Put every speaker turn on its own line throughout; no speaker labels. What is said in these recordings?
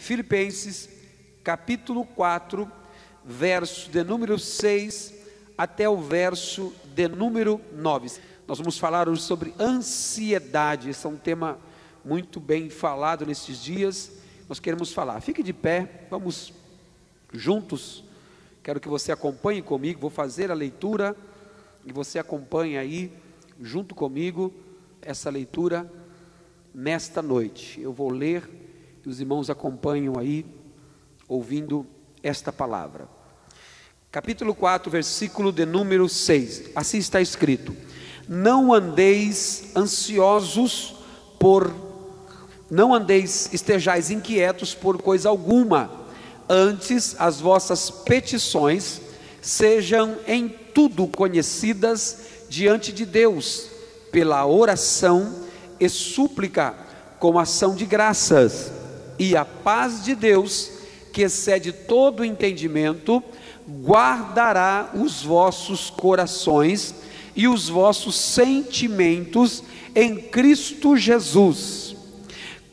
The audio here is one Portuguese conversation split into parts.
Filipenses, capítulo 4, verso de número 6 até o verso de número 9. Nós vamos falar hoje sobre ansiedade. Esse é um tema muito bem falado nesses dias. Nós queremos falar. Fique de pé, vamos juntos. Quero que você acompanhe comigo. Vou fazer a leitura e você acompanhe aí junto comigo essa leitura nesta noite. Eu vou ler e os irmãos acompanham aí ouvindo esta palavra. Capítulo 4, versículo de número 6. Assim está escrito: não andeis ansiosos não estejais inquietos por coisa alguma, antes as vossas petições sejam em tudo conhecidas diante de Deus, pela oração e súplica, com ação de graças, e a paz de Deus, que excede todo entendimento, guardará os vossos corações e os vossos sentimentos em Cristo Jesus.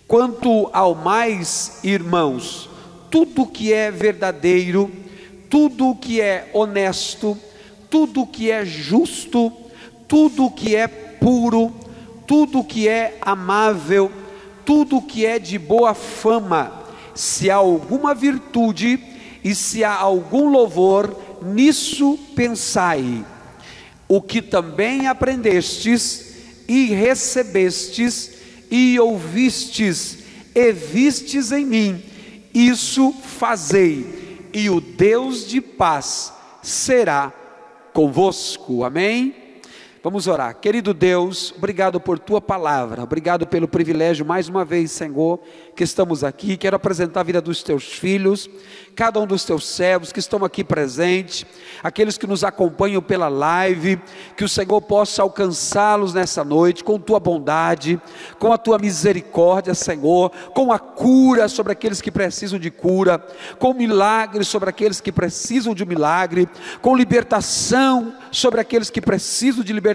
Quanto ao mais, irmãos, tudo que é verdadeiro, tudo que é honesto, tudo que é justo, tudo que é puro, tudo que é amável, tudo que é de boa fama, se há alguma virtude e se há algum louvor, nisso pensai. O que também aprendestes e recebestes e ouvistes e vistes em mim, isso fazei, e o Deus de paz será convosco. Amém? Vamos orar. Querido Deus, obrigado por tua palavra, obrigado pelo privilégio mais uma vez, Senhor, que estamos aqui. Quero apresentar a vida dos teus filhos, cada um dos teus servos que estão aqui presentes, aqueles que nos acompanham pela live, que o Senhor possa alcançá-los nessa noite com tua bondade, com a tua misericórdia, Senhor, com a cura sobre aqueles que precisam de cura, com milagres sobre aqueles que precisam de um milagre, com libertação sobre aqueles que precisam de libertação,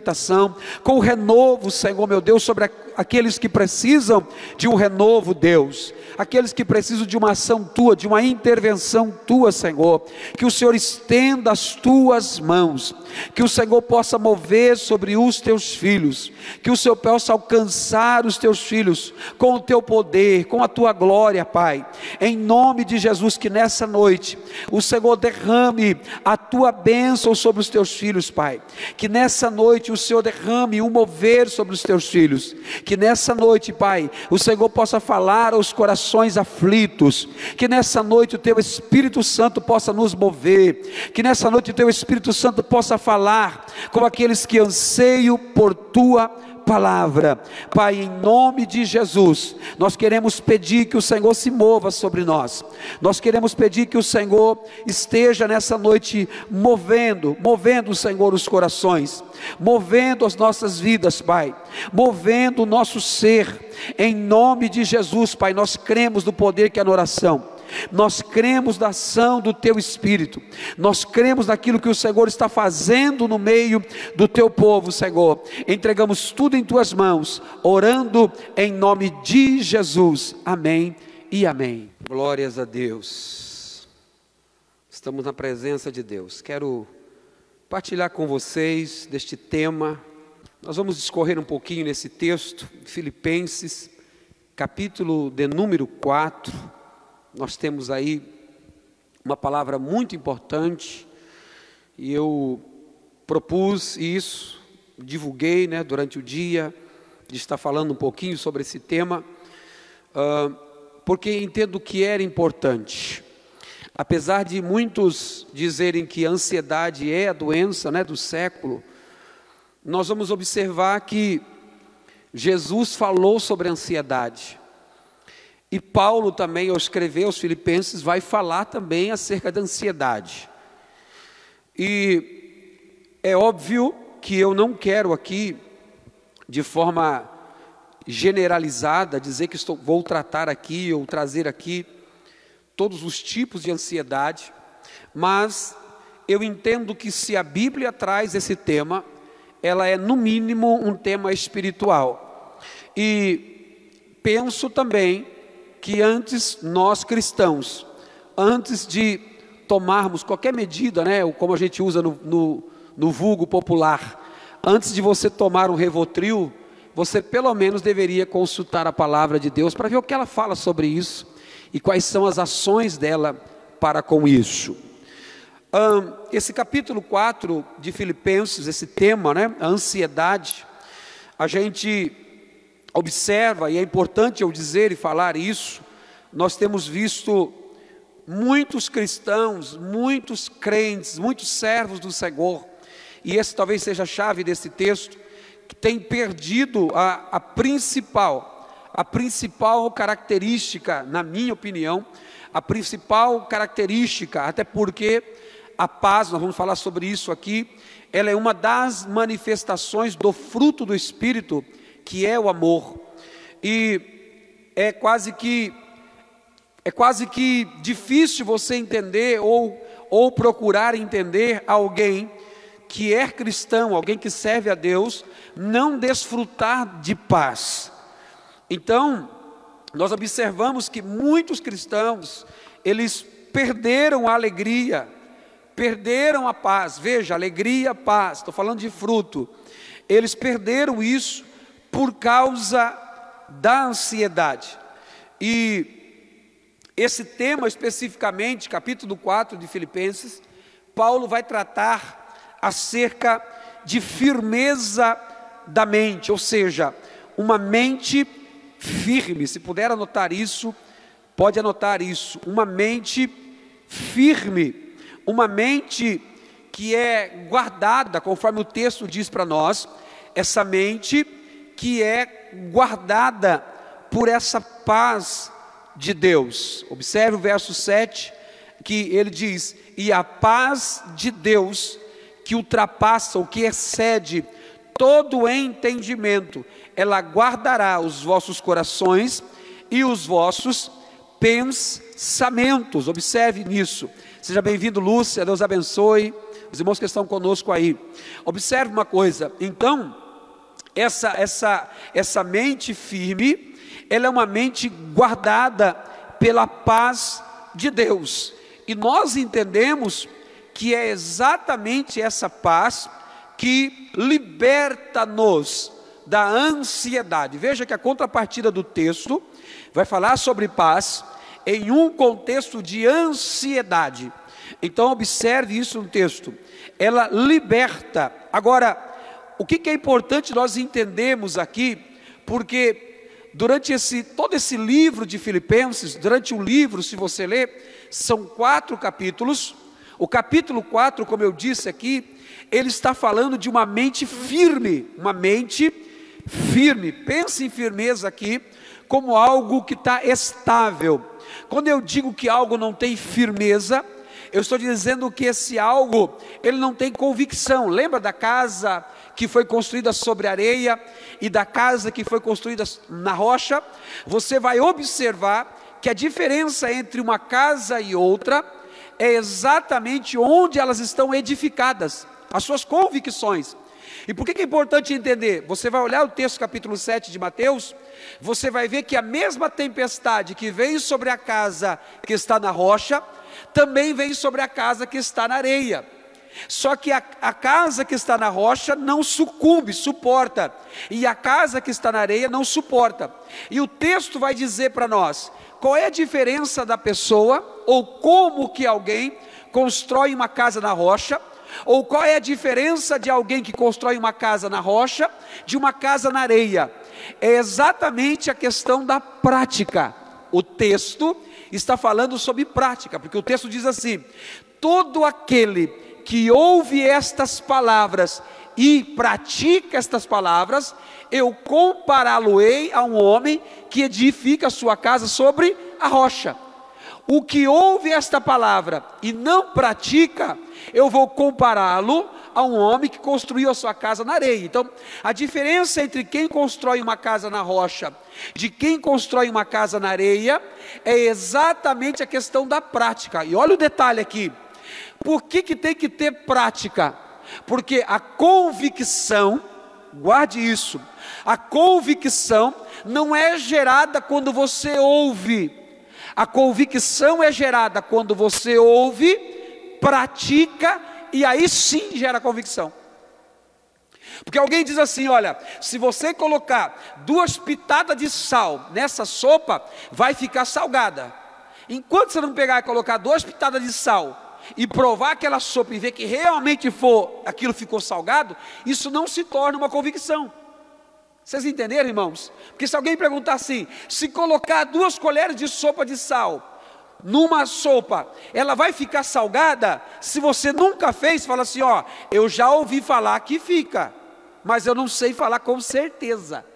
com renovo, Senhor meu Deus, sobre aqueles que precisam de um renovo, Deus, aqueles que precisam de uma ação tua, de uma intervenção tua, Senhor, que o Senhor estenda as tuas mãos, que o Senhor possa mover sobre os teus filhos, que o Senhor possa alcançar os teus filhos com o teu poder, com a tua glória, Pai, em nome de Jesus. Que nessa noite o Senhor derrame a tua bênção sobre os teus filhos, Pai, que nessa noite o Senhor derrame um mover sobre os teus filhos, que nessa noite, Pai, o Senhor possa falar aos corações aflitos, que nessa noite o teu Espírito Santo possa nos mover, que nessa noite o teu Espírito Santo possa falar com aqueles que anseiam por tua palavra. Pai, em nome de Jesus, nós queremos pedir que o Senhor se mova sobre nós, nós queremos pedir que o Senhor esteja nessa noite movendo, Senhor, os corações, movendo as nossas vidas, Pai, movendo o nosso ser, em nome de Jesus. Pai, nós cremos no poder que é na oração, nós cremos na ação do teu Espírito, nós cremos naquilo que o Senhor está fazendo no meio do teu povo, Senhor. Entregamos tudo em tuas mãos, orando em nome de Jesus, amém e amém. Glórias a Deus. Estamos na presença de Deus. Quero partilhar com vocês deste tema. Nós vamos discorrer um pouquinho nesse texto, Filipenses, capítulo de número 4. Nós temos aí uma palavra muito importante, e eu propus isso, divulguei, durante o dia, de estar falando um pouquinho sobre esse tema, porque entendo que era importante. Apesar de muitos dizerem que a ansiedade é a doença, do século, nós vamos observar que Jesus falou sobre a ansiedade. E Paulo também, ao escrever aos Filipenses, vai falar também acerca da ansiedade. E é óbvio que eu não quero aqui, de forma generalizada, dizer que vou tratar aqui ou trazer aqui todos os tipos de ansiedade, mas eu entendo que se a Bíblia traz esse tema, ela é no mínimo um tema espiritual. E penso também que antes nós cristãos, antes de tomarmos qualquer medida, né, como a gente usa no vulgo popular, antes de você tomar um Rivotril, você pelo menos deveria consultar a palavra de Deus para ver o que ela fala sobre isso e quais são as ações dela para com isso. Esse capítulo 4 de Filipenses, esse tema, né, a ansiedade, a gente observa, e é importante eu dizer e falar isso, nós temos visto muitos cristãos, muitos crentes, muitos servos do Senhor, e esse talvez seja a chave desse texto, que tem perdido a principal característica, na minha opinião, a principal característica, até porque a paz, nós vamos falar sobre isso aqui, ela é uma das manifestações do fruto do Espírito, que é o amor, e é quase que difícil você entender ou procurar entender alguém que é cristão, alguém que serve a Deus, não desfrutar de paz. Então, nós observamos que muitos cristãos, eles perderam a alegria, perderam a paz. Veja, alegria, paz, estou falando de fruto. Eles perderam isso por causa da ansiedade. E esse tema especificamente, capítulo 4 de Filipenses, Paulo vai tratar acerca de firmeza da mente, ou seja, uma mente firme. Se puder anotar isso, pode anotar isso, uma mente firme, uma mente que é guardada, conforme o texto diz para nós, essa mente que é guardada por essa paz de Deus. Observe o verso 7, que ele diz: e a paz de Deus, que ultrapassa, ou que excede todo entendimento, ela guardará os vossos corações e os vossos pensamentos. Observe nisso. Seja bem-vindo, Lúcia, Deus abençoe os irmãos que estão conosco aí. Observe uma coisa, então, essa mente firme, ela é uma mente guardada pela paz de Deus, e nós entendemos que é exatamente essa paz que liberta-nos da ansiedade. Veja que a contrapartida do texto vai falar sobre paz em um contexto de ansiedade. Então observe isso no texto, ela liberta. Agora, o que é importante nós entendermos aqui, porque durante todo esse livro de Filipenses, durante o livro, se você ler, são 4 capítulos. O capítulo 4, como eu disse aqui, ele está falando de uma mente firme, uma mente firme. Pense em firmeza aqui como algo que está estável. Quando eu digo que algo não tem firmeza, eu estou dizendo que esse algo, ele não tem convicção. Lembra da casa que foi construída sobre areia e da casa que foi construída na rocha? Você vai observar que a diferença entre uma casa e outra é exatamente onde elas estão edificadas, as suas convicções. E por que é importante entender? Você vai olhar o texto capítulo 7 de Mateus, você vai ver que a mesma tempestade que veio sobre a casa que está na rocha, também vem sobre a casa que está na areia. Só que a casa que está na rocha não sucumbe, suporta, e a casa que está na areia não suporta. E o texto vai dizer para nós, qual é a diferença da pessoa, ou como que alguém constrói uma casa na rocha, ou qual é a diferença de alguém que constrói uma casa na rocha, de uma casa na areia? É exatamente a questão da prática. O texto está falando sobre prática, porque o texto diz assim: todo aquele que ouve estas palavras e pratica estas palavras, eu compará-lo-ei a um homem que edifica a sua casa sobre a rocha. O que ouve esta palavra e não pratica, eu vou compará-lo a um homem que construiu a sua casa na areia. Então, a diferença entre quem constrói uma casa na rocha, de quem constrói uma casa na areia, é exatamente a questão da prática. E olha o detalhe aqui, por que tem que ter prática? Porque a convicção, guarde isso, A convicção não é gerada quando você ouve. A convicção é gerada quando você ouve, pratica, e aí sim gera convicção. Porque alguém diz assim: olha, se você colocar 2 pitadas de sal nessa sopa, vai ficar salgada. Enquanto você não pegar e colocar 2 pitadas de sal e provar aquela sopa e ver que realmente aquilo ficou salgado, isso não se torna uma convicção. Vocês entenderam, irmãos? Porque se alguém perguntar assim: se colocar 2 colheres de sopa de sal numa sopa, ela vai ficar salgada? Se você nunca fez, fala assim: ó, eu já ouvi falar que fica, mas eu não sei falar com certeza.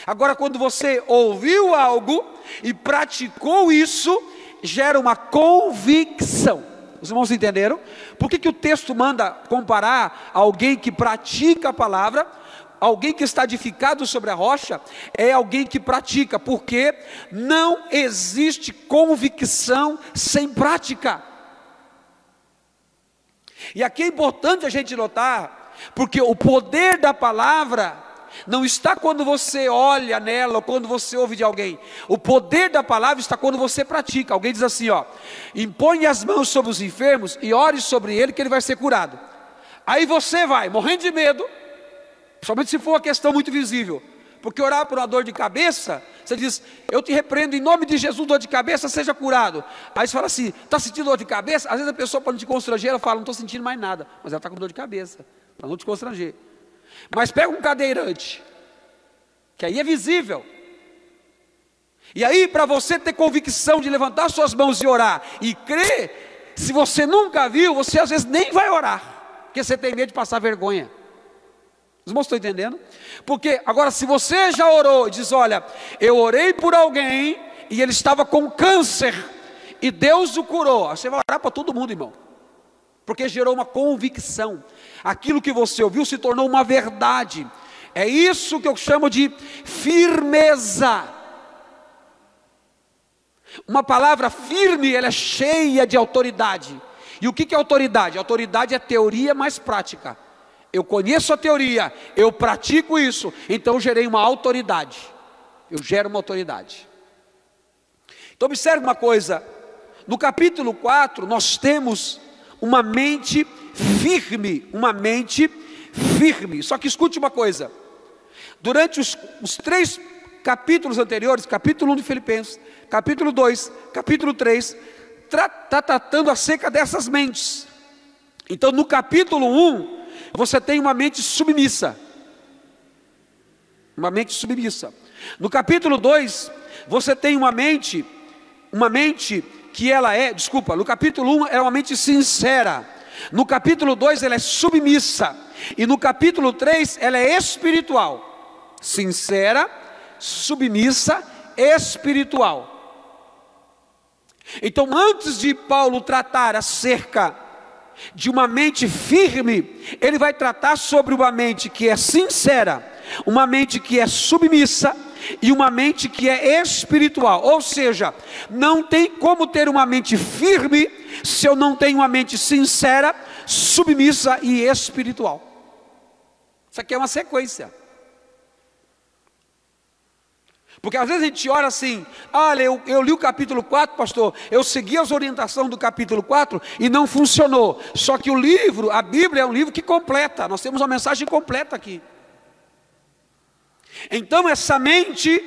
Agora, quando você ouviu algo e praticou isso, gera uma convicção. Os irmãos entenderam? Por que o texto manda comparar alguém que pratica a palavra? Alguém que está edificado sobre a rocha é alguém que pratica, porque não existe convicção sem prática. E aqui é importante a gente notar, porque o poder da palavra não está quando você olha nela ou quando você ouve de alguém. O poder da palavra está quando você pratica. Alguém diz assim, ó: impõe as mãos sobre os enfermos e ore sobre ele que ele vai ser curado. Aí você vai morrendo de medo, somente se for uma questão muito visível, porque orar por uma dor de cabeça, você diz: eu te repreendo em nome de Jesus, dor de cabeça, seja curado. Aí você fala assim: está sentindo dor de cabeça? Às vezes a pessoa, para não te constranger, ela fala: não estou sentindo mais nada, mas ela está com dor de cabeça, para não te constranger. Mas pega um cadeirante, que aí é visível, e aí para você ter convicção de levantar suas mãos e orar, e crer, se você nunca viu, você às vezes nem vai orar, porque você tem medo de passar vergonha. Os irmãos estão entendendo? Porque agora, se você já orou e diz: olha, eu orei por alguém e ele estava com câncer e Deus o curou, você vai orar para todo mundo, irmão, porque gerou uma convicção. Aquilo que você ouviu se tornou uma verdade. É isso que eu chamo de firmeza. Uma palavra firme, ela é cheia de autoridade. E o que é autoridade? Autoridade é teoria mais prática. Eu conheço a teoria, eu pratico isso, então eu gerei uma autoridade. Eu gero uma autoridade. Então observe uma coisa: no capítulo 4 nós temos uma mente firme, uma mente firme. Só que escute uma coisa: durante os 3 capítulos anteriores, capítulo 1 de Filipenses, capítulo 2, capítulo 3, está tratando acerca dessas mentes. Então no capítulo 1, você tem uma mente submissa. Uma mente submissa. No capítulo 2, você tem uma mente que ela é, no capítulo 1 é uma mente sincera. No capítulo 2 ela é submissa. E no capítulo 3 ela é espiritual. Sincera, submissa, espiritual. Então, antes de Paulo tratar acerca de uma mente firme, ele vai tratar sobre uma mente que é sincera, uma mente que é submissa e uma mente que é espiritual. Ou seja, não tem como ter uma mente firme se eu não tenho uma mente sincera, submissa e espiritual. Isso aqui é uma sequência. Porque às vezes a gente ora assim: olha, eu li o capítulo 4, pastor, eu segui as orientações do capítulo 4 e não funcionou. Só que o livro, a Bíblia é um livro que completa, nós temos uma mensagem completa aqui. Então essa mente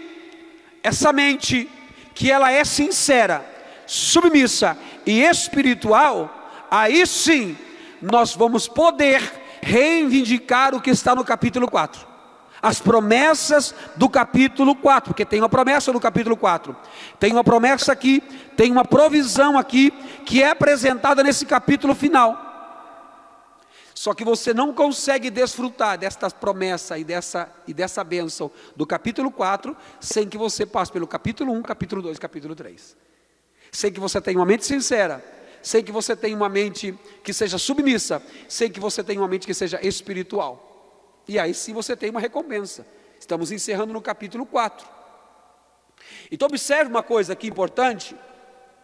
que ela é sincera, submissa e espiritual, aí sim nós vamos poder reivindicar o que está no capítulo 4. As promessas do capítulo 4, porque tem uma promessa no capítulo 4, tem uma promessa aqui, tem uma provisão aqui, que é apresentada nesse capítulo final. Só que você não consegue desfrutar desta promessa e dessa bênção do capítulo 4, sem que você passe pelo capítulo 1, capítulo 2, capítulo 3. Sem que você tenha uma mente sincera, sem que você tenha uma mente que seja submissa, sem que você tenha uma mente que seja espiritual. E aí sim você tem uma recompensa. Estamos encerrando no capítulo 4. Então observe uma coisa aqui importante,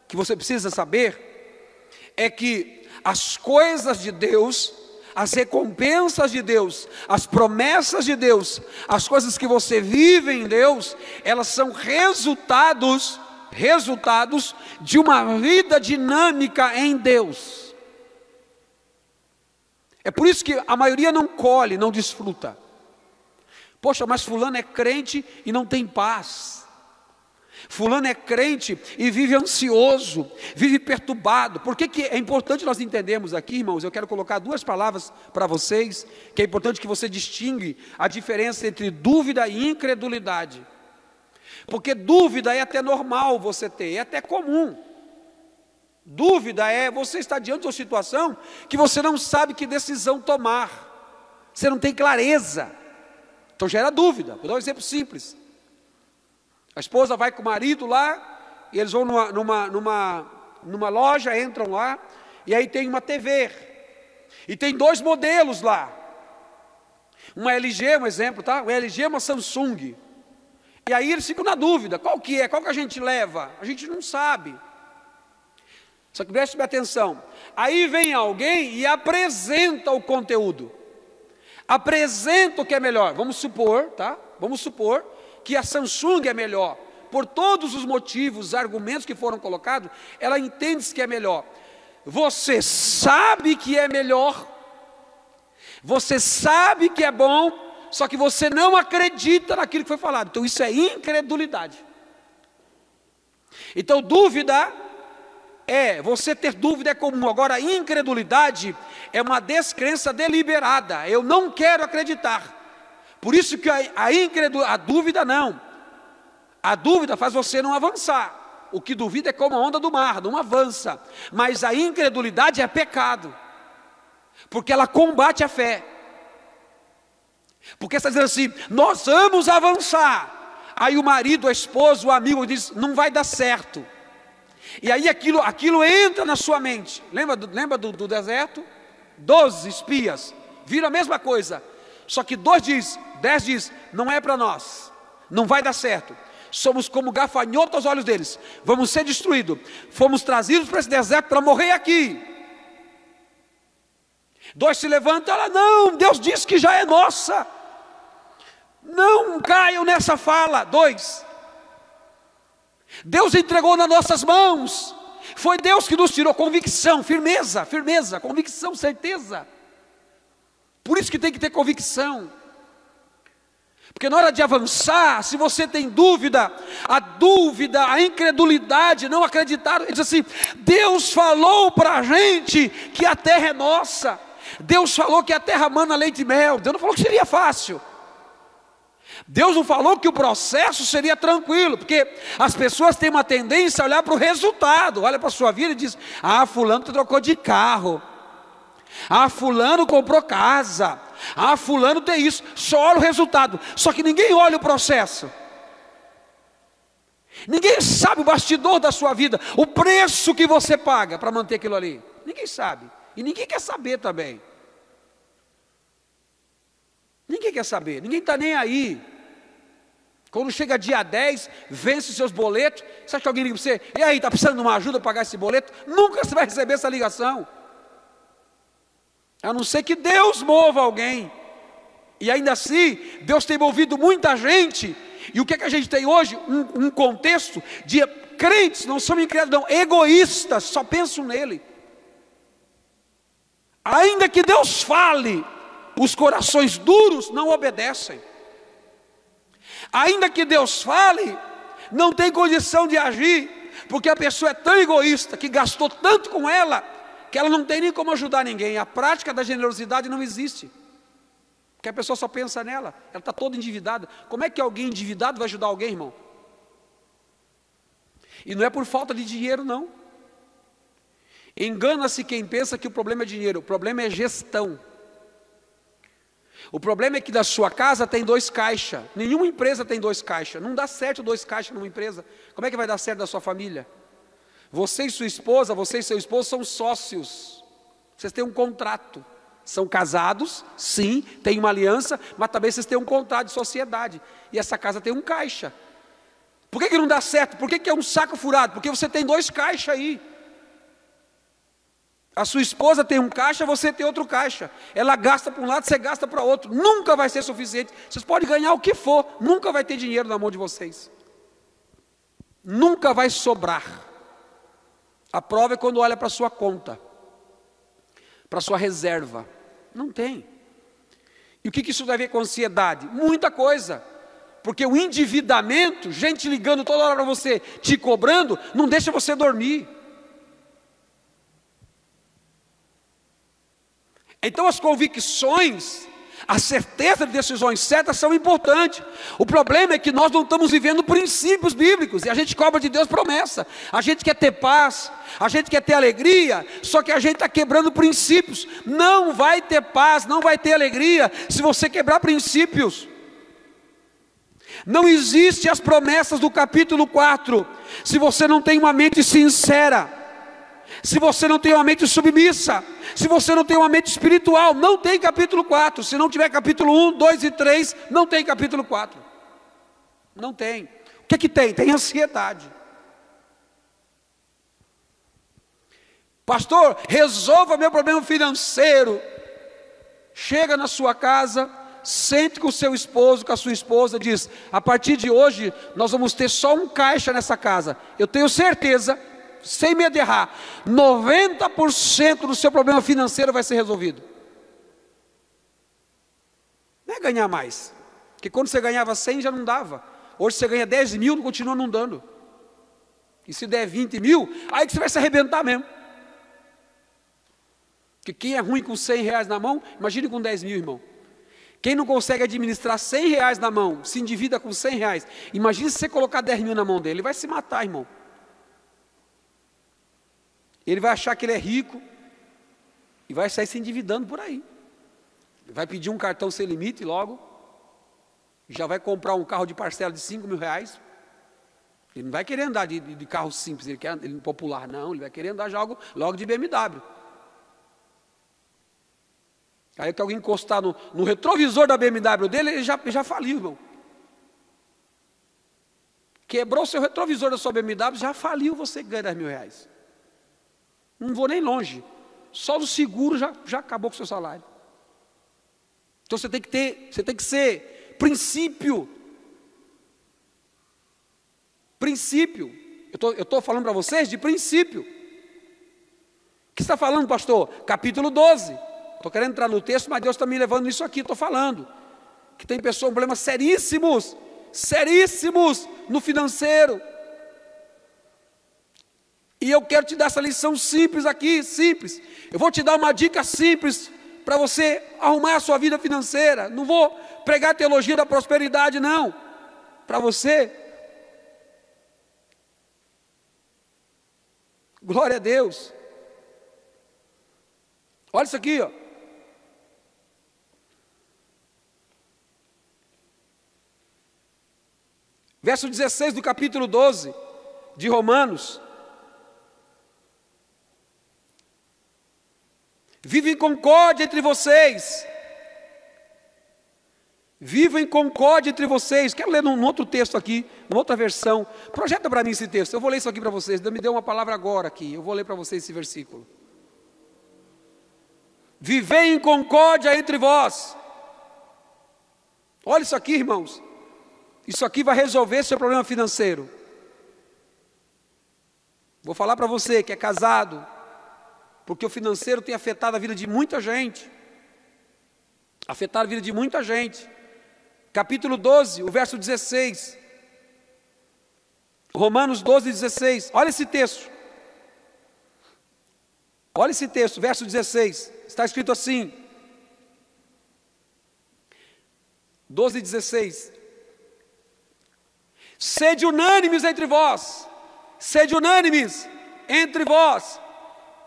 que você precisa saber, é que as coisas de Deus, as recompensas de Deus, as promessas de Deus, as coisas que você vive em Deus, elas são resultados de uma vida dinâmica em Deus. É por isso que a maioria não colhe, não desfruta. Poxa, mas fulano é crente e não tem paz. Fulano é crente e vive ansioso, vive perturbado. Por que é importante nós entendermos aqui, irmãos? Eu quero colocar duas palavras para vocês, que é importante que você distingue a diferença entre dúvida e incredulidade. Porque dúvida é até normal você ter, é até comum. Dúvida é você estar diante de uma situação que você não sabe que decisão tomar. Você não tem clareza. Então gera dúvida. Vou dar um exemplo simples. A esposa vai com o marido lá, e eles vão numa loja, entram lá, e aí tem uma TV, e tem dois modelos lá, uma LG, um exemplo, tá? Uma LG e uma Samsung, e aí eles ficam na dúvida, qual que a gente leva? A gente não sabe. Só que preste atenção, aí vem alguém e apresenta o conteúdo, apresenta o que é melhor, vamos supor, tá? Vamos supor que a Samsung é melhor, por todos os motivos, os argumentos que foram colocados, ela entende que é melhor. Você sabe que é melhor, você sabe que é bom, só que você não acredita naquilo que foi falado. Então isso é incredulidade. Então dúvida você ter dúvida é comum. Agora incredulidade é uma descrença deliberada. Eu não quero acreditar. Por isso que a dúvida não. A dúvida faz você não avançar. O que duvida é como a onda do mar, não avança. Mas a incredulidade é pecado. Porque ela combate a fé. Porque você está dizendo assim, nós vamos avançar. Aí o marido, a esposa, o amigo diz, não vai dar certo. E aí aquilo entra na sua mente. Lembra do deserto? 12 espias, viram a mesma coisa. Só que 10 diz, não é para nós, não vai dar certo. Somos como gafanhotos aos olhos deles, vamos ser destruídos. Fomos trazidos para esse deserto para morrer aqui. 2 se levantam, ela, não, Deus disse que já é nossa. Não caiam nessa fala. 2, Deus entregou nas nossas mãos. Foi Deus que nos tirou. Convicção, firmeza, convicção, certeza. Por isso que tem que ter convicção. Porque na hora de avançar, se você tem dúvida, a incredulidade, não acreditar, ele diz assim, Deus falou para a gente que a terra é nossa. Deus falou que a terra mana leite e mel. Deus não falou que seria fácil. Deus não falou que o processo seria tranquilo, porque as pessoas têm uma tendência a olhar para o resultado. Olha para a sua vida e diz, fulano trocou de carro. Fulano comprou casa. Fulano tem isso. Só olha o resultado. Só que ninguém olha o processo. Ninguém sabe o bastidor da sua vida, o preço que você paga para manter aquilo ali. Ninguém sabe. E ninguém quer saber também. Ninguém quer saber. Ninguém está nem aí. Quando chega dia 10, vence os seus boletos. Você acha que alguém liga para você? E aí, está precisando de uma ajuda para pagar esse boleto? Nunca você vai receber essa ligação. A não ser que Deus mova alguém. E ainda assim, Deus tem movido muita gente. E o que é que a gente tem hoje? Um contexto de crentes, não são incrédulos, não, egoístas, só pensam nele. Ainda que Deus fale, os corações duros não obedecem. Ainda que Deus fale, não tem condição de agir, porque a pessoa é tão egoísta, que gastou tanto com ela, que ela não tem nem como ajudar ninguém. A prática da generosidade não existe, porque a pessoa só pensa nela, ela está toda endividada. Como é que alguém endividado vai ajudar alguém, irmão? E não é por falta de dinheiro, não. Engana-se quem pensa que o problema é dinheiro, o problema é gestão. O problema é que da sua casa tem 2 caixas, nenhuma empresa tem 2 caixas, não dá certo 2 caixas numa empresa. Como é que vai dar certo da sua família? Você e sua esposa, você e seu esposo são sócios, vocês têm um contrato, são casados, sim, tem uma aliança, mas também vocês têm um contrato de sociedade, e essa casa tem um caixa. Por que não dá certo? Por que é um saco furado? Porque você tem 2 caixas aí. A sua esposa tem um caixa, você tem outro caixa. Ela gasta para um lado, você gasta para outro. Nunca vai ser suficiente. Vocês podem ganhar o que for, nunca vai ter dinheiro na mão de vocês. Nunca vai sobrar. A prova é quando olha para a sua conta, para a sua reserva. Não tem. E o que isso tem a ver com ansiedade? Muita coisa. Porque o endividamento, gente ligando toda hora para você, te cobrando, não deixa você dormir. Então as convicções, a certeza de decisões certas são importantes. O problema é que nós não estamos vivendo princípios bíblicos, e a gente cobra de Deus promessa. A gente quer ter paz, a gente quer ter alegria, só que a gente está quebrando princípios. Não vai ter paz, não vai ter alegria, se você quebrar princípios. Não existe as promessas do capítulo 4, se você não tem uma mente sincera, se você não tem uma mente submissa, se você não tem uma mente espiritual. Não tem capítulo 4, se não tiver capítulo 1, 2 e 3, não tem capítulo 4, não tem. O que é que tem? Tem ansiedade. Pastor, resolva meu problema financeiro. Chega na sua casa, sente com o seu esposo, com a sua esposa, diz: a partir de hoje nós vamos ter só um caixa nessa casa. Eu tenho certeza, sem medo de errar, 90% do seu problema financeiro vai ser resolvido. Não é ganhar mais, porque quando você ganhava 100 já não dava. Hoje você ganha 10 mil, continua não dando. E se der 20 mil, aí que você vai se arrebentar mesmo. Porque quem é ruim com 100 reais na mão, imagine com 10 mil, irmão. Quem não consegue administrar 100 reais na mão, se endivida com 100 reais. Imagine se você colocar 10 mil na mão dele, ele vai se matar, irmão. Ele vai achar que ele é rico e vai sair se endividando por aí. Vai pedir um cartão sem limite logo, já vai comprar um carro de parcela de 5 mil reais. Ele não vai querer andar de carro simples, ele quer popular, não. Ele vai querer andar logo de BMW. Aí que alguém encostar no retrovisor da BMW dele, ele já faliu, irmão. Quebrou o seu retrovisor da sua BMW, já faliu, você ganha 10 mil reais. Não vou nem longe. Só do seguro já acabou com o seu salário. Então você tem que ser princípio. Princípio. Eu estou falando para vocês de princípio. O que você está falando, pastor? Capítulo 12. Estou querendo entrar no texto, mas Deus está me levando nisso aqui. Estou falando que tem pessoas com problemas seríssimos no financeiro. E eu quero te dar essa lição simples aqui, simples. Eu vou te dar uma dica simples para você arrumar a sua vida financeira. Não vou pregar teologia da prosperidade, não. Para você. Glória a Deus. Olha isso aqui, ó. Verso 16 do capítulo 12 de Romanos. Vive em concórdia entre vocês. Viva em concórdia entre vocês. Quero ler num outro texto aqui, numa outra versão. Projeta para mim esse texto. Eu vou ler isso aqui para vocês. Deus me deu uma palavra agora aqui. Eu vou ler para vocês esse versículo. Vivei em concórdia entre vós. Olha isso aqui, irmãos. Isso aqui vai resolver seu problema financeiro. Vou falar para você que é casado, porque o financeiro tem afetado a vida de muita gente. Afetado a vida de muita gente. Capítulo 12, o verso 16. Romanos 12, 16. Olha esse texto. Olha esse texto, verso 16. Está escrito assim. 12, 16. Sede unânimes entre vós. Sede unânimes entre vós.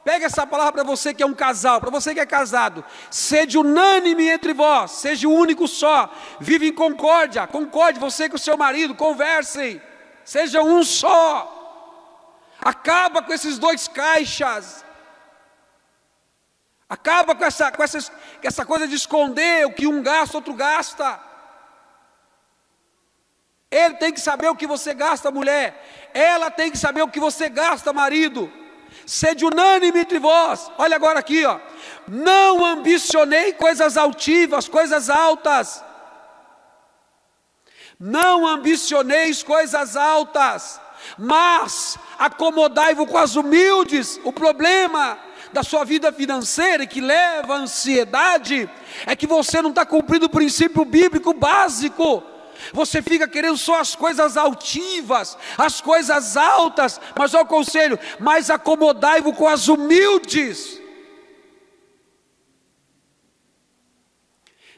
Pega essa palavra para você que é um casal, para você que é casado. Sede unânime entre vós, seja o único só. Vive em concórdia, concorde você com o seu marido, conversem. Seja um só. Acaba com esses dois caixas. Acaba com essa coisa de esconder o que um gasta, outro gasta. Ele tem que saber o que você gasta, mulher. Ela tem que saber o que você gasta, marido. Sede unânime entre vós. Olha agora aqui, ó. Não ambicionei coisas altivas, coisas altas. Não ambicioneis coisas altas, mas acomodai-vos com as humildes. O problema da sua vida financeira que leva à ansiedade é que você não está cumprindo o princípio bíblico básico. Você fica querendo só as coisas altivas, as coisas altas, mas olha o conselho: mas acomodai-vos com as humildes.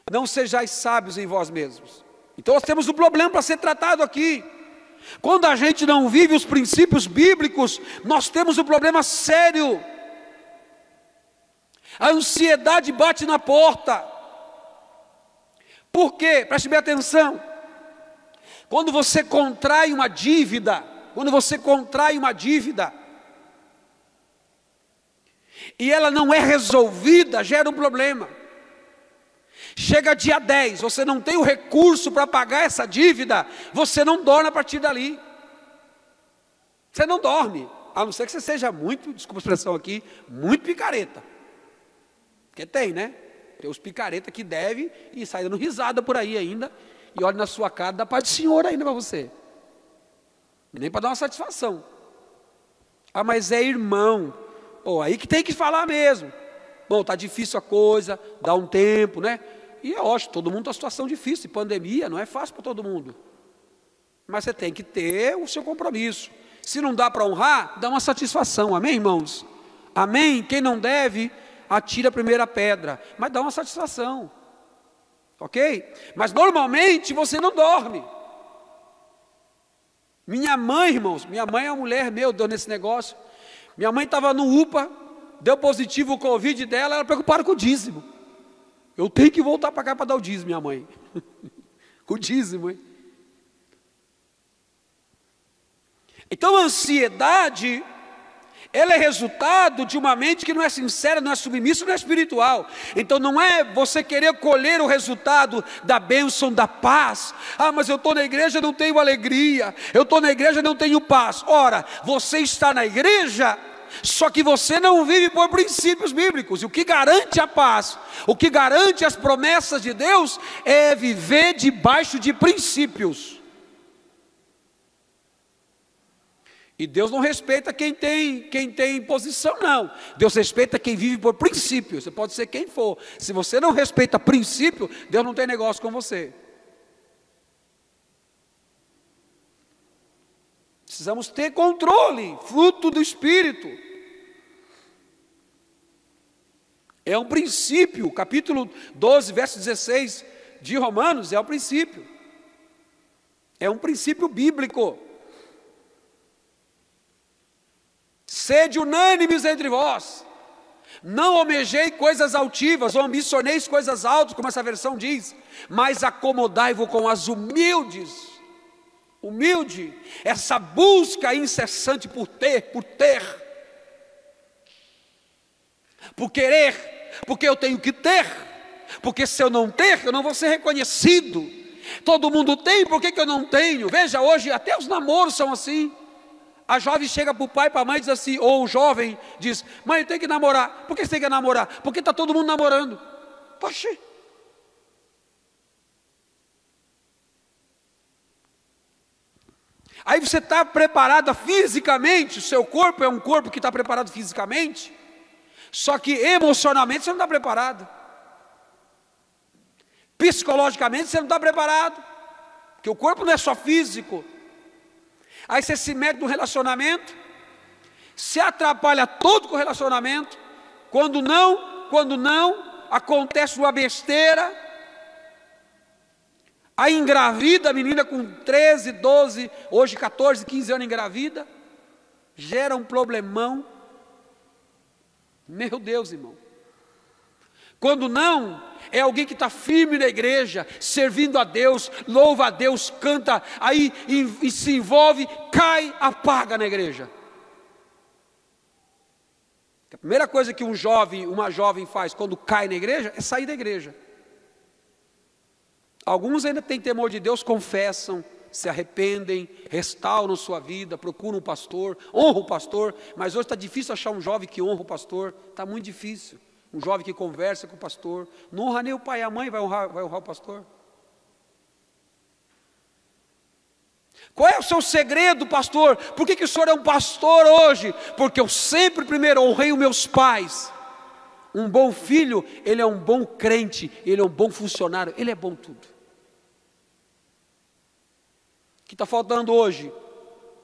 Não sejais sábios em vós mesmos. Então nós temos um problema para ser tratado aqui. Quando a gente não vive os princípios bíblicos, nós temos um problema sério. A ansiedade bate na porta. Por quê? Preste bem atenção. Quando você contrai uma dívida, e ela não é resolvida, gera um problema. Chega dia 10, você não tem o recurso para pagar essa dívida, você não dorme a partir dali. Você não dorme, a não ser que você seja muito, desculpa a expressão aqui, muito picareta. Porque tem, né? Tem os picareta que deve e sai dando risada por aí ainda, e olha na sua cara, dá paz do Senhor ainda para você. Nem para dar uma satisfação. Ah, mas é irmão. Pô, aí que tem que falar mesmo. Bom, está difícil a coisa, dá um tempo, né? E é ótimo, todo mundo está em situação difícil, pandemia, não é fácil para todo mundo. Mas você tem que ter o seu compromisso. Se não dá para honrar, dá uma satisfação, amém, irmãos? Amém? Quem não deve, atira a primeira pedra, mas dá uma satisfação. Ok? Mas normalmente você não dorme. Minha mãe, irmãos, minha mãe é uma mulher, deu nesse negócio. Minha mãe estava no UPA, deu positivo o Covid dela, ela preocupada com o dízimo. Eu tenho que voltar para cá para dar o dízimo, minha mãe. O dízimo, hein? Então a ansiedade, ela é resultado de uma mente que não é sincera, não é submissa, não é espiritual. Então não é você querer colher o resultado da bênção, da paz. Ah, mas eu estou na igreja e não tenho alegria. Eu estou na igreja e não tenho paz. Ora, você está na igreja, só que você não vive por princípios bíblicos. E o que garante a paz, o que garante as promessas de Deus, é viver debaixo de princípios. E Deus não respeita quem tem posição, não. Deus respeita quem vive por princípios. Você pode ser quem for. Se você não respeita princípio, Deus não tem negócio com você. Precisamos ter controle, fruto do Espírito. É um princípio, capítulo 12, verso 16 de Romanos, é um princípio. É um princípio bíblico. Sede unânimes entre vós, não almejei coisas altivas, ou ambicioneis coisas altas, como essa versão diz, mas acomodai-vos com as humildes. Humilde, essa busca incessante por ter, por querer, porque eu tenho que ter, porque se eu não ter, eu não vou ser reconhecido. Todo mundo tem, por que eu não tenho? Veja, hoje até os namoros são assim. A jovem chega para o pai e para a mãe e diz assim, ou o jovem diz, mãe, eu tenho que namorar. Por que você tem que namorar? Porque está todo mundo namorando. Poxa. Aí você está preparada fisicamente, o seu corpo é um corpo que está preparado fisicamente, só que emocionalmente você não está preparado. Psicologicamente você não está preparado, porque o corpo não é só físico. Aí você se mete no relacionamento, se atrapalha todo com o relacionamento, quando não, acontece uma besteira, aí engravida, a menina com 13, 12, hoje 14, 15 anos engravida, gera um problemão, meu Deus, irmão. Quando não, é alguém que está firme na igreja, servindo a Deus, louva a Deus, canta, aí e se envolve, cai, apaga na igreja. A primeira coisa que uma jovem faz quando cai na igreja, é sair da igreja. Alguns ainda têm temor de Deus, confessam, se arrependem, restauram sua vida, procuram um pastor, honram o pastor, mas hoje está difícil achar um jovem que honra o pastor, está muito difícil. Um jovem que conversa com o pastor, não honra nem o pai e a mãe, vai honrar o pastor. Qual é o seu segredo, pastor? Por que o senhor é um pastor hoje? Porque eu sempre primeiro honrei os meus pais. Um bom filho, ele é um bom crente, ele é um bom funcionário, ele é bom tudo. O que está faltando hoje?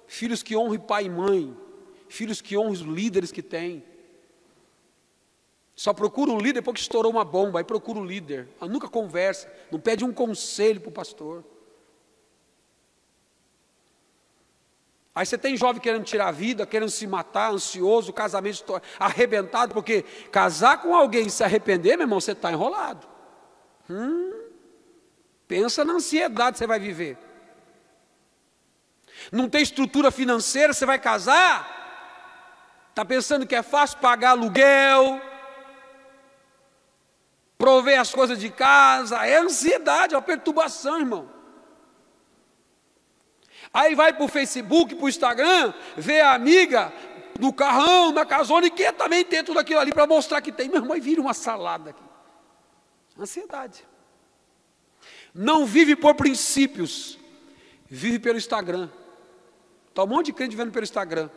Filhos que honrem pai e mãe, filhos que honram os líderes que têm. Só procura um líder depois que estourou uma bomba, aí procura um líder, nunca conversa, não pede um conselho para o pastor. Aí você tem jovem querendo tirar a vida, querendo se matar, ansioso, casamento arrebentado, porque casar com alguém e se arrepender, meu irmão, você está enrolado. Pensa na ansiedade que você vai viver. Não tem estrutura financeira, você vai casar? Está pensando que é fácil pagar aluguel, prover as coisas de casa? É ansiedade, é uma perturbação, irmão. Aí vai para o Facebook, para o Instagram, vê a amiga no carrão, na casona, e quer também ter tudo aquilo ali para mostrar que tem. Meu irmão, e vira uma salada aqui. Ansiedade. Não vive por princípios, vive pelo Instagram. Está um monte de crente vendo pelo Instagram.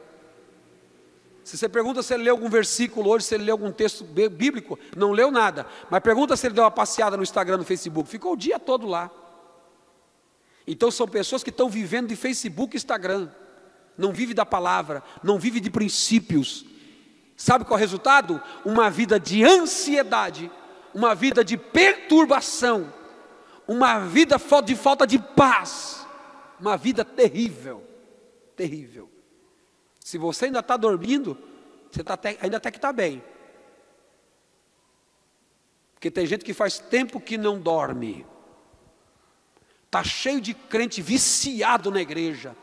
Se você pergunta se ele leu algum versículo hoje, se ele leu algum texto bíblico, não leu nada. Mas pergunta se ele deu uma passeada no Instagram, no Facebook. Ficou o dia todo lá. Então são pessoas que estão vivendo de Facebook e Instagram. Não vive da palavra, não vive de princípios. Sabe qual é o resultado? Uma vida de ansiedade, uma vida de perturbação, uma vida de falta de paz, uma vida terrível, terrível. Se você ainda está dormindo, você ainda até que está bem. Porque tem gente que faz tempo que não dorme. Está cheio de crente viciado na igreja.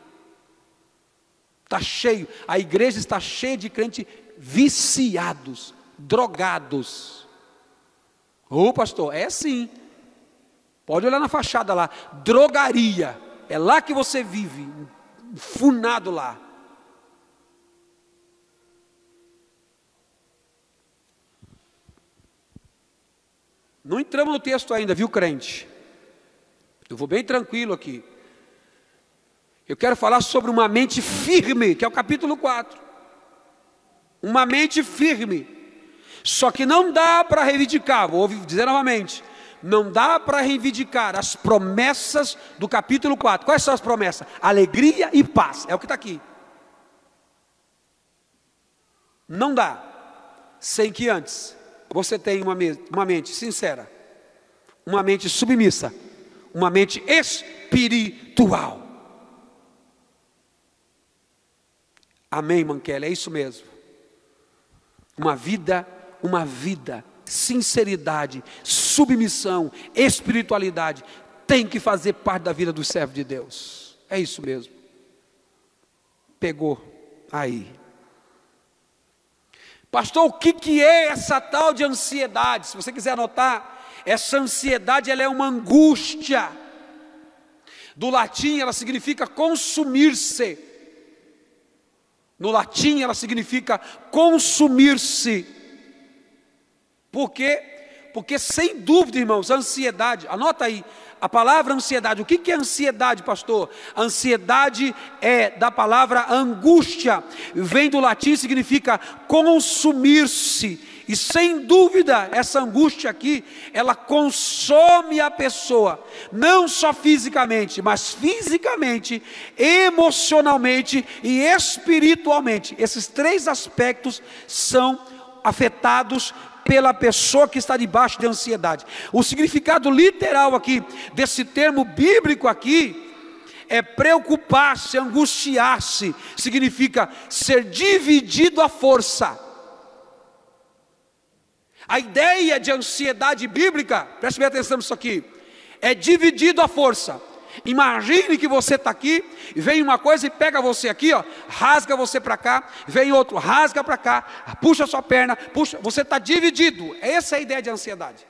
Está cheio, a igreja está cheia de crente viciados, drogados. Ô pastor, é sim. Pode olhar na fachada lá, drogaria. É lá que você vive, funado lá. Não entramos no texto ainda, viu, crente? Eu vou bem tranquilo aqui. Eu quero falar sobre uma mente firme, que é o capítulo 4. Uma mente firme. Só que não dá para reivindicar, vou dizer novamente, não dá para reivindicar as promessas do capítulo 4. Quais são as promessas? Alegria e paz, é o que está aqui. Não dá, sem que antes você tenha uma mente sincera, uma mente submissa, uma mente espiritual. Amém, Manquela, é isso mesmo. Uma vida, sinceridade, submissão, espiritualidade, tem que fazer parte da vida do servo de Deus. É isso mesmo. Pegou aí. Pastor, o que é essa tal de ansiedade? Se você quiser anotar, essa ansiedade ela é uma angústia. Do latim ela significa consumir-se. No latim ela significa consumir-se. Por quê? Porque sem dúvida, irmãos, a ansiedade, anota aí, a palavra ansiedade, o que é ansiedade, pastor? Ansiedade é da palavra angústia, vem do latim, significa consumir-se, e sem dúvida, essa angústia aqui, ela consome a pessoa, não só fisicamente, mas fisicamente, emocionalmente e espiritualmente. Esses três aspectos são afetados pela pessoa que está debaixo de ansiedade. O significado literal aqui, desse termo bíblico aqui, é preocupar-se, angustiar-se, significa ser dividido à força. A ideia de ansiedade bíblica, preste bem atenção nisso aqui, é dividido à força. Imagine que você está aqui, vem uma coisa e pega você aqui, ó, rasga você para cá, vem outro, rasga para cá, puxa a sua perna, puxa, você está dividido. Essa é a ideia de ansiedade.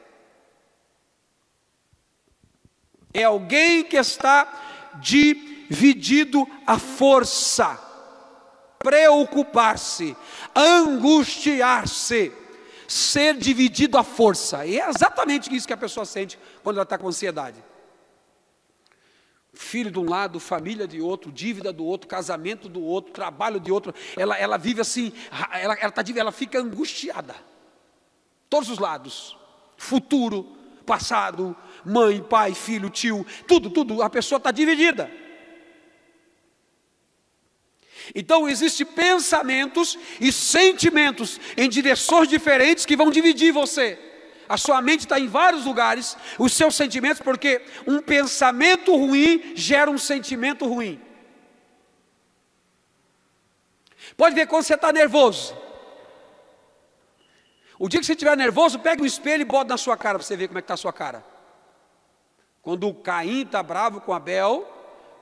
É alguém que está dividido à força. Preocupar-se, angustiar-se, ser dividido à força. E é exatamente isso que a pessoa sente quando ela está com ansiedade. Filho de um lado, família de outro, dívida do outro, casamento do outro, trabalho de outro. Ela vive assim, ela fica angustiada. Todos os lados, futuro, passado, mãe, pai, filho, tio, tudo, a pessoa está dividida. Então existem pensamentos e sentimentos em direções diferentes que vão dividir você. A sua mente está em vários lugares, os seus sentimentos, porque um pensamento ruim gera um sentimento ruim. Pode ver quando você está nervoso. O dia que você estiver nervoso, pega um espelho e bota na sua cara para você ver como é que está a sua cara. Quando o Caim está bravo com Abel,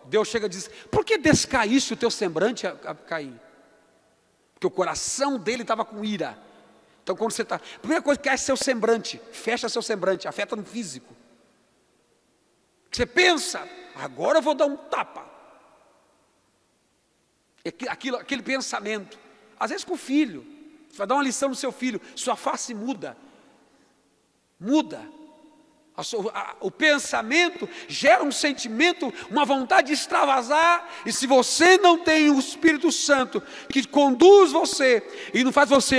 Deus chega e diz: por que descaíste o teu semblante, Caim? Porque o coração dele estava com ira. Então quando você está, a primeira coisa que é seu semblante, fecha seu semblante, afeta no físico. Você pensa, agora eu vou dar um tapa. Aquele pensamento, às vezes com o filho, você vai dar uma lição no seu filho, sua face muda. O pensamento gera um sentimento, uma vontade de extravasar. E se você não tem o Espírito Santo que conduz você e não faz você,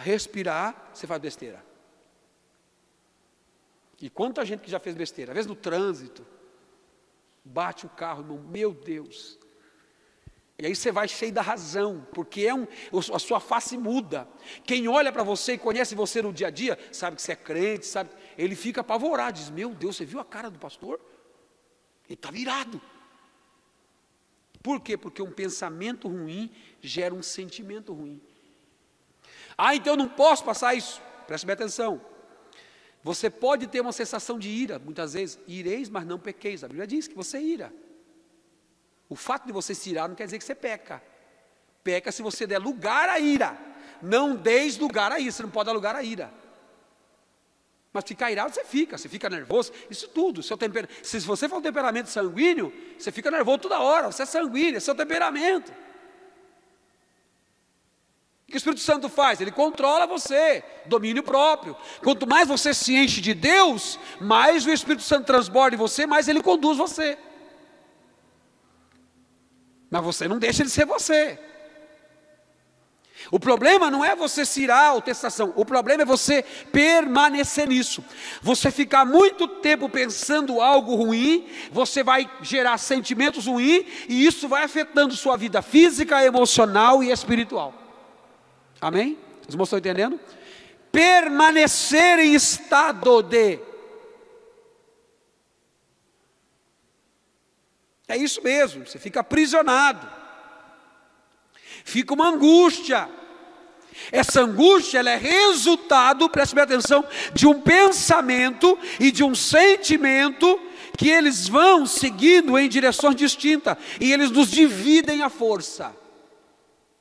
respirar, você faz besteira. E quanta gente que já fez besteira, às vezes no trânsito, bate o carro, irmão, meu Deus. E aí você vai cheio da razão, porque a sua face muda. Quem olha para você e conhece você no dia a dia, sabe que você é crente, sabe, ele fica apavorado, diz: meu Deus, você viu a cara do pastor? Ele está virado. Por quê? Porque um pensamento ruim gera um sentimento ruim. Então eu não posso passar isso. Preste bem atenção. Você pode ter uma sensação de ira, muitas vezes. Ireis, mas não pequeis. A Bíblia diz que você ira. O fato de você se irar não quer dizer que você peca. Peca se você der lugar à ira. Não deis lugar à ira. Você não pode dar lugar à ira. Mas ficar irado você fica nervoso. Isso tudo. Se você for um temperamento sanguíneo, você fica nervoso toda hora. Você é sanguíneo, é seu temperamento. O que o Espírito Santo faz? Ele controla você, domínio próprio. Quanto mais você se enche de Deus, mais o Espírito Santo transborda em você, mais ele conduz você. Mas você não deixa de ser você. O problema não é você se irar ou ter sensação. O problema é você permanecer nisso. Você ficar muito tempo pensando algo ruim, você vai gerar sentimentos ruins, e isso vai afetando sua vida física, emocional e espiritual. Amém? Os irmãos estão entendendo? Permanecer em estado de... É isso mesmo, você fica aprisionado. Fica uma angústia. Essa angústia, ela é resultado, preste bem atenção, de um pensamento e de um sentimento que eles vão seguindo em direções distintas. E eles nos dividem à força.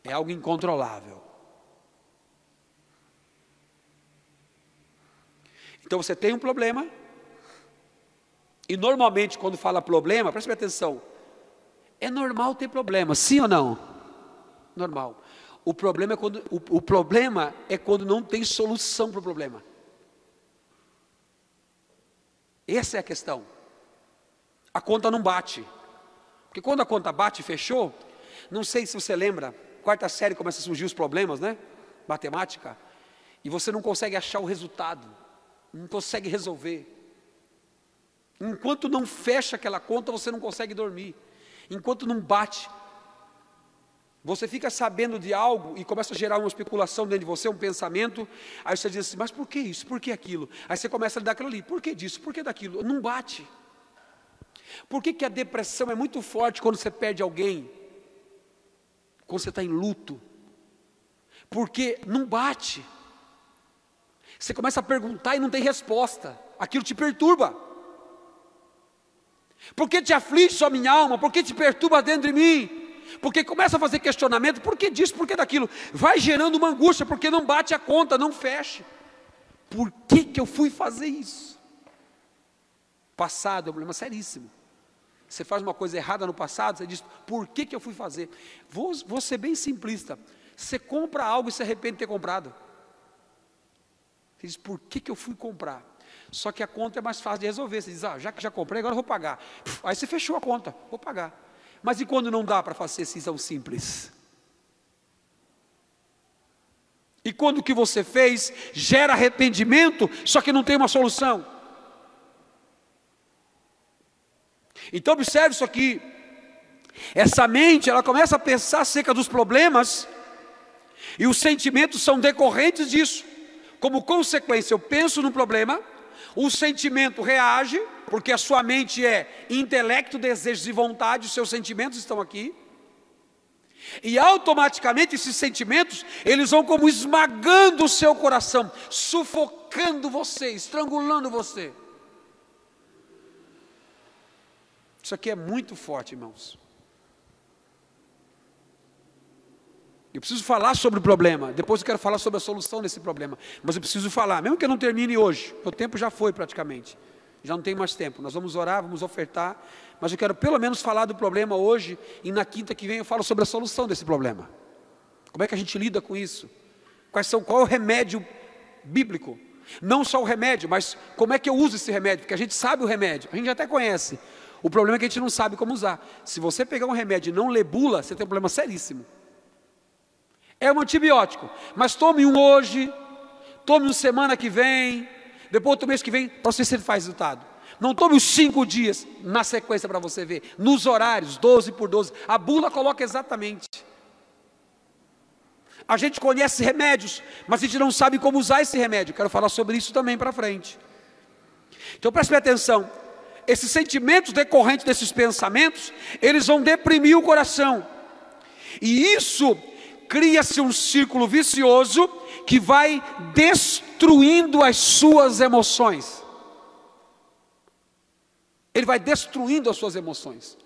É algo incontrolável. Então você tem um problema, e normalmente quando fala problema, preste atenção, é normal ter problema, sim ou não? Normal. O problema é quando não tem solução para o problema. Essa é a questão. A conta não bate. Porque quando a conta bate e fechou, não sei se você lembra, quarta série começa a surgir os problemas, né? Matemática, e você não consegue achar o resultado. Não consegue resolver. Enquanto não fecha aquela conta, você não consegue dormir. Enquanto não bate, você fica sabendo de algo e começa a gerar uma especulação dentro de você, um pensamento. Aí você diz assim: mas por que isso? Por que aquilo? Aí você começa a lidar aquilo ali. Por que disso? Por que daquilo? Não bate. Por que a depressão é muito forte quando você perde alguém? Quando você está em luto? Porque não bate. Você começa a perguntar e não tem resposta. Aquilo te perturba. Por que te aflige só minha alma? Por que te perturba dentro de mim? Porque começa a fazer questionamento. Por que disso? Por que daquilo? Vai gerando uma angústia, porque não bate a conta, não fecha. Por que eu fui fazer isso? Passado é um problema seríssimo. Você faz uma coisa errada no passado, você diz, por que eu fui fazer? Vou ser bem simplista. Você compra algo e se arrepende de ter comprado. Você diz, por que eu fui comprar? Só que a conta é mais fácil de resolver. Você diz, já que já comprei, agora eu vou pagar. Aí você fechou a conta, vou pagar. Mas e quando não dá para fazer assim tão simples? E quando o que você fez gera arrependimento, só que não tem uma solução? Então observe isso aqui. Essa mente, ela começa a pensar acerca dos problemas, e os sentimentos são decorrentes disso. Como consequência, eu penso no problema, o sentimento reage, porque a sua mente é intelecto, desejos e vontade, os seus sentimentos estão aqui. E automaticamente esses sentimentos, eles vão como esmagando o seu coração, sufocando você, estrangulando você. Isso aqui é muito forte, irmãos. Eu preciso falar sobre o problema, depois eu quero falar sobre a solução desse problema, mas eu preciso falar, mesmo que eu não termine hoje, o tempo já foi praticamente, já não tem mais tempo, nós vamos orar, vamos ofertar, mas eu quero pelo menos falar do problema hoje, e na quinta que vem eu falo sobre a solução desse problema. Como é que a gente lida com isso? Qual é o remédio bíblico? Não só o remédio, mas como é que eu uso esse remédio? Porque a gente sabe o remédio, a gente até conhece, o problema é que a gente não sabe como usar. Se você pegar um remédio e não ler bula, você tem um problema seríssimo. É um antibiótico, mas tome um hoje, tome um semana que vem, depois outro mês que vem, para ver se ele faz resultado. Não tome os 5 dias na sequência para você ver, nos horários, 12 por 12, a bula coloca exatamente. A gente conhece remédios, mas a gente não sabe como usar esse remédio. Quero falar sobre isso também para frente. Então preste atenção, esses sentimentos decorrentes desses pensamentos, eles vão deprimir o coração, e isso cria-se um círculo vicioso que vai destruindo as suas emoções. Ele vai destruindo as suas emoções.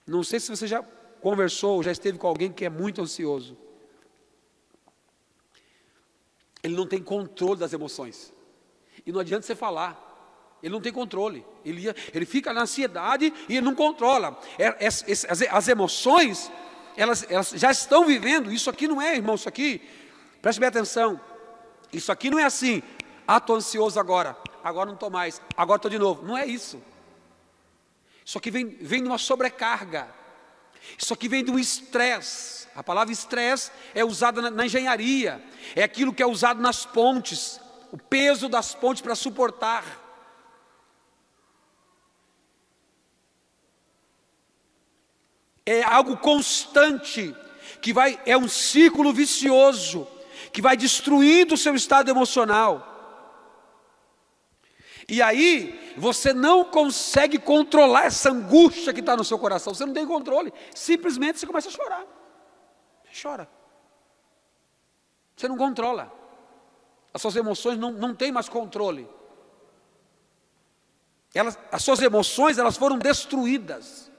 Não sei se você já conversou, já esteve com alguém que é muito ansioso. Ele não tem controle das emoções. E não adianta você falar. Ele não tem controle. Ele fica na ansiedade e ele não controla. As emoções, elas já estão vivendo. Isso aqui não é, irmão, isso aqui, preste bem atenção, isso aqui não é assim, estou ansioso agora não estou mais, agora estou de novo. Não é isso. Isso aqui vem de uma sobrecarga. Isso aqui vem de um estresse. A palavra estresse é usada na engenharia, é aquilo que é usado nas pontes, o peso das pontes para suportar. É algo constante, é um ciclo vicioso, que vai destruindo o seu estado emocional. E aí, você não consegue controlar essa angústia que está no seu coração, você não tem controle, simplesmente você começa a chorar. Você chora. Você não controla. As suas emoções não têm mais controle. As suas emoções, elas foram destruídas.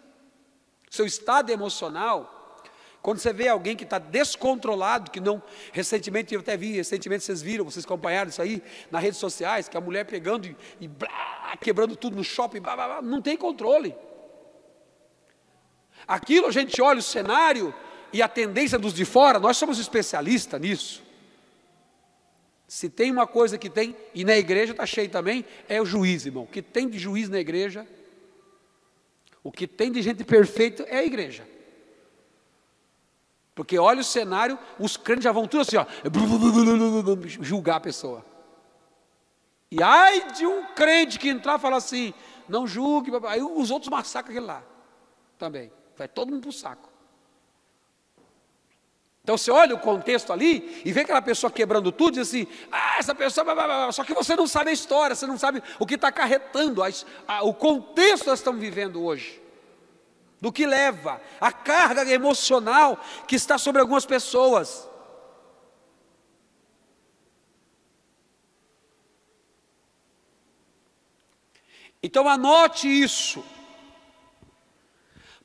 Seu estado emocional, quando você vê alguém que está descontrolado, que não, recentemente eu até vi, vocês viram, vocês acompanharam isso aí nas redes sociais, que a mulher pegando e blá, quebrando tudo no shopping, blá, blá, blá, não tem controle. Aquilo a gente olha o cenário e a tendência dos de fora, nós somos especialistas nisso. Se tem uma coisa que tem, e na igreja está cheio também, é o juiz, irmão. O que tem de juiz na igreja, o que tem de gente perfeita é a igreja. Porque olha o cenário, os crentes já vão tudo assim, ó, julgar a pessoa. E ai de um crente que entrar e falar assim, não julgue, aí os outros massacram aquele lá, também, vai todo mundo para o saco. Então você olha o contexto ali, e vê aquela pessoa quebrando tudo, e diz assim, essa pessoa, só que você não sabe a história, você não sabe o que está acarretando, o contexto que nós estamos vivendo hoje. Do que leva, a carga emocional que está sobre algumas pessoas. Então anote isso,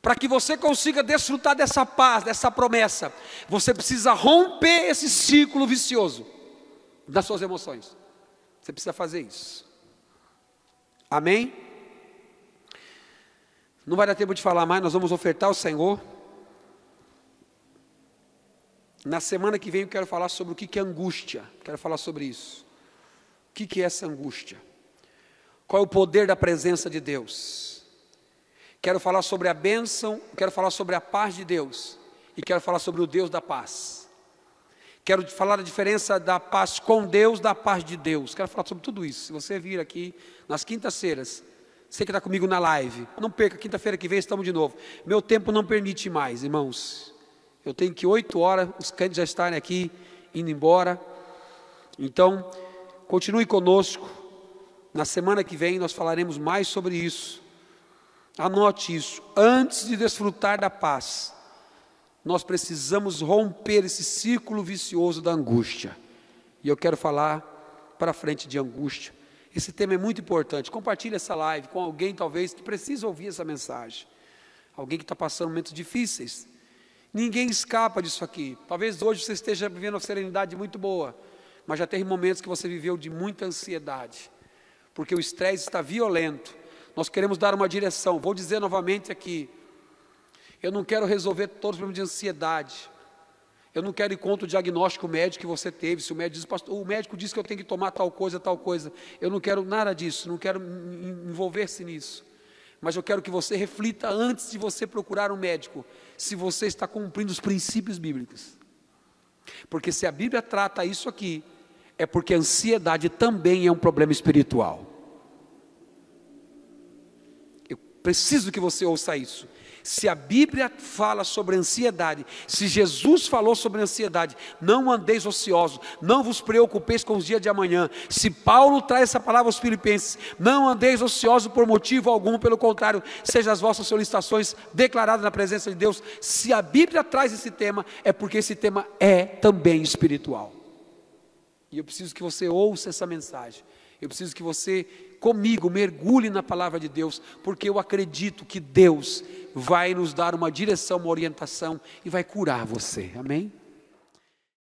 para que você consiga desfrutar dessa paz, dessa promessa, você precisa romper esse ciclo vicioso das suas emoções. Você precisa fazer isso. Amém? Não vai dar tempo de falar mais, nós vamos ofertar ao Senhor. Na semana que vem eu quero falar sobre o que é angústia. Quero falar sobre isso. O que é essa angústia? Qual é o poder da presença de Deus? Quero falar sobre a bênção, quero falar sobre a paz de Deus. E quero falar sobre o Deus da paz. Quero falar da diferença da paz com Deus, da paz de Deus. Quero falar sobre tudo isso. Se você vir aqui nas quintas-feiras, você que está comigo na live, não perca, quinta-feira que vem estamos de novo. Meu tempo não permite mais, irmãos. Eu tenho que 8 horas, os crentes já estarem aqui, indo embora. Então, continue conosco. Na semana que vem nós falaremos mais sobre isso. Anote isso. Antes de desfrutar da paz, nós precisamos romper esse círculo vicioso da angústia. E eu quero falar para frente de angústia. Esse tema é muito importante. Compartilhe essa live com alguém talvez que precisa ouvir essa mensagem. Alguém que está passando momentos difíceis. Ninguém escapa disso aqui. Talvez hoje você esteja vivendo uma serenidade muito boa, mas já teve momentos que você viveu de muita ansiedade, porque o estresse está violento. Nós queremos dar uma direção. Vou dizer novamente aqui, eu não quero resolver todos os problemas de ansiedade. Eu não quero ir contra o diagnóstico médico que você teve. Se o médico diz, pastor, o médico disse que eu tenho que tomar tal coisa. Eu não quero nada disso, não quero envolver-se nisso. Mas eu quero que você reflita antes de você procurar um médico, se você está cumprindo os princípios bíblicos. Porque se a Bíblia trata isso aqui, é porque a ansiedade também é um problema espiritual. Eu preciso que você ouça isso. Se a Bíblia fala sobre ansiedade, se Jesus falou sobre ansiedade, não andeis ociosos, não vos preocupeis com os dias de amanhã. Se Paulo traz essa palavra aos filipenses, não andeis ociosos por motivo algum, pelo contrário, sejam as vossas solicitações declaradas na presença de Deus. Se a Bíblia traz esse tema, é porque esse tema é também espiritual. E eu preciso que você ouça essa mensagem. Eu preciso que você, comigo, mergulhe na palavra de Deus, porque eu acredito que Deus vai nos dar uma direção, uma orientação e vai curar você, amém?